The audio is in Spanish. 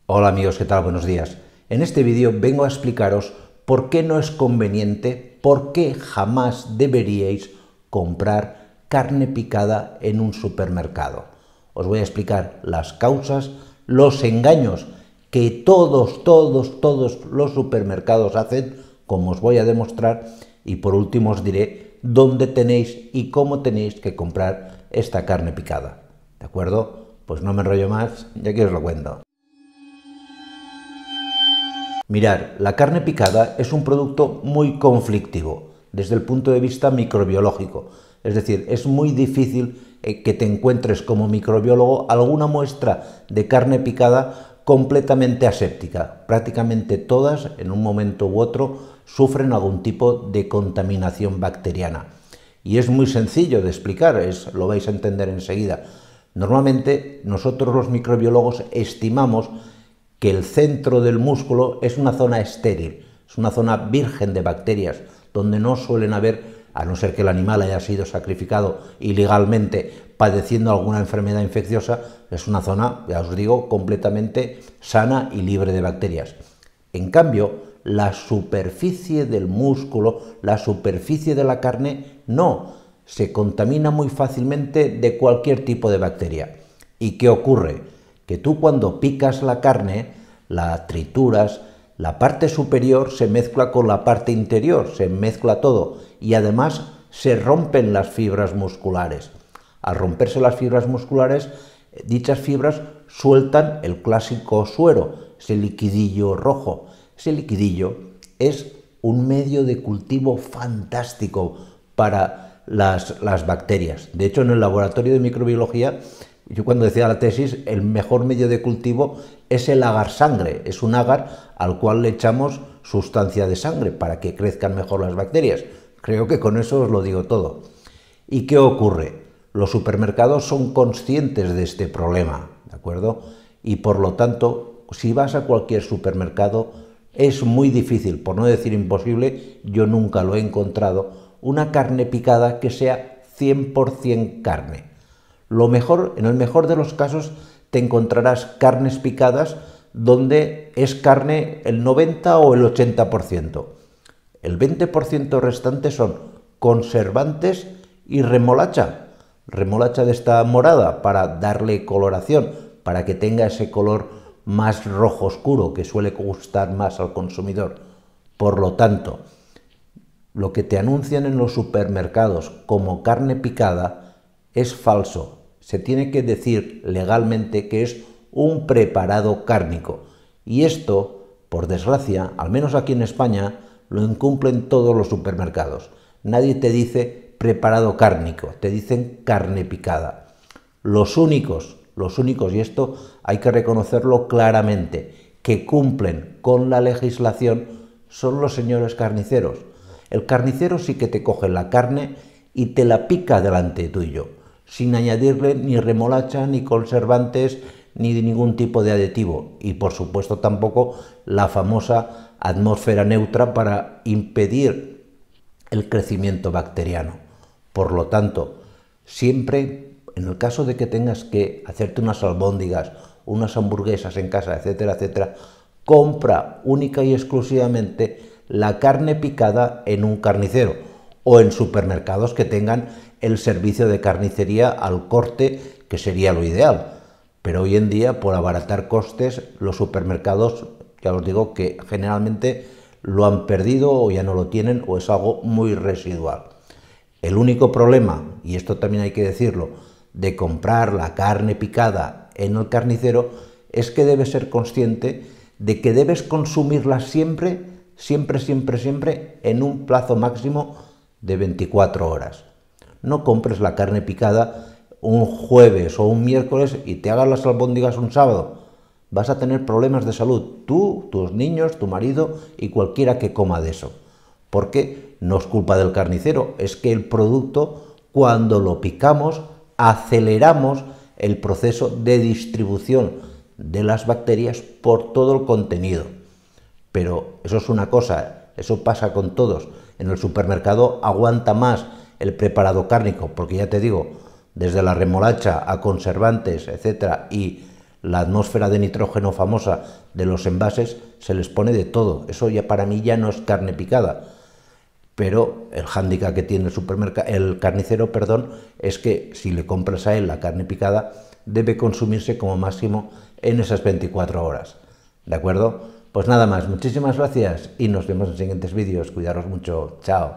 Hola amigos, ¿qué tal? Buenos días. En este vídeo vengo a explicaros por qué no es conveniente, por qué jamás deberíais comprar carne picada en un supermercado. Os voy a explicar las causas, los engaños que todos los supermercados hacen, como os voy a demostrar, y por último os diré dónde tenéis y cómo tenéis que comprar esta carne picada. ¿De acuerdo? Pues no me enrollo más, ya que os lo cuento. Mirar, la carne picada es un producto muy conflictivo desde el punto de vista microbiológico. Es decir, es muy difícil que te encuentres como microbiólogo alguna muestra de carne picada completamente aséptica. Prácticamente todas, en un momento u otro, sufren algún tipo de contaminación bacteriana. Y es muy sencillo de explicar, lo vais a entender enseguida. Normalmente nosotros los microbiólogos estimamos que el centro del músculo es una zona estéril, es una zona virgen de bacterias, donde no suelen haber, a no ser que el animal haya sido sacrificado ilegalmente padeciendo alguna enfermedad infecciosa, es una zona, ya os digo, completamente sana y libre de bacterias. En cambio, la superficie del músculo, la superficie de la carne, no, se contamina muy fácilmente de cualquier tipo de bacteria. ¿Y qué ocurre? Que tú cuando picas la carne, la trituras, la parte superior se mezcla con la parte interior, se mezcla todo y además se rompen las fibras musculares. Al romperse las fibras musculares, dichas fibras sueltan el clásico suero, ese liquidillo rojo. Ese liquidillo es un medio de cultivo fantástico para las bacterias. De hecho, en el laboratorio de microbiología, yo cuando decía la tesis, el mejor medio de cultivo es el agar sangre. Es un agar al cual le echamos sustancia de sangre para que crezcan mejor las bacterias. Creo que con eso os lo digo todo. ¿Y qué ocurre? Los supermercados son conscientes de este problema, ¿de acuerdo? Y por lo tanto, si vas a cualquier supermercado, es muy difícil, por no decir imposible, yo nunca lo he encontrado, una carne picada que sea 100% carne. Lo mejor, en el mejor de los casos, te encontrarás carnes picadas donde es carne el 90 o el 80%. El 20% restante son conservantes y remolacha. Remolacha de esta morada para darle coloración, para que tenga ese color más rojo oscuro que suele gustar más al consumidor. Por lo tanto, lo que te anuncian en los supermercados como carne picada es falso. Se tiene que decir legalmente que es un preparado cárnico. Y esto, por desgracia, al menos aquí en España, lo incumplen todos los supermercados. Nadie te dice preparado cárnico, te dicen carne picada. Los únicos, y esto hay que reconocerlo claramente, que cumplen con la legislación son los señores carniceros. El carnicero sí que te coge la carne y te la pica delante tuyo, sin añadirle ni remolacha, ni conservantes, ni de ningún tipo de aditivo. Y por supuesto tampoco la famosa atmósfera neutra para impedir el crecimiento bacteriano. Por lo tanto, siempre, en el caso de que tengas que hacerte unas albóndigas, unas hamburguesas en casa, etcétera, etcétera, compra única y exclusivamente la carne picada en un carnicero o en supermercados que tengan el servicio de carnicería al corte, que sería lo ideal. Pero hoy en día, por abaratar costes, los supermercados, ya os digo que generalmente lo han perdido o ya no lo tienen o es algo muy residual. El único problema, y esto también hay que decirlo, de comprar la carne picada en el carnicero es que debes ser consciente de que debes consumirla siempre en un plazo máximo de 24 horas. No compres la carne picada un jueves o un miércoles y te hagas las albóndigas un sábado. Vas a tener problemas de salud, tú, tus niños, tu marido y cualquiera que coma de eso. Porque no es culpa del carnicero, es que el producto, cuando lo picamos, aceleramos el proceso de distribución de las bacterias por todo el contenido. Pero eso es una cosa, eso pasa con todos. En el supermercado aguanta más el preparado cárnico, porque ya te digo, desde la remolacha a conservantes, etcétera, y la atmósfera de nitrógeno famosa de los envases, se les pone de todo. Eso ya para mí ya no es carne picada. Pero el hándicap que tiene el carnicero, es que si le compras a él la carne picada, debe consumirse como máximo en esas 24 horas. ¿De acuerdo? Pues nada más, muchísimas gracias y nos vemos en siguientes vídeos. Cuidaros mucho. Chao.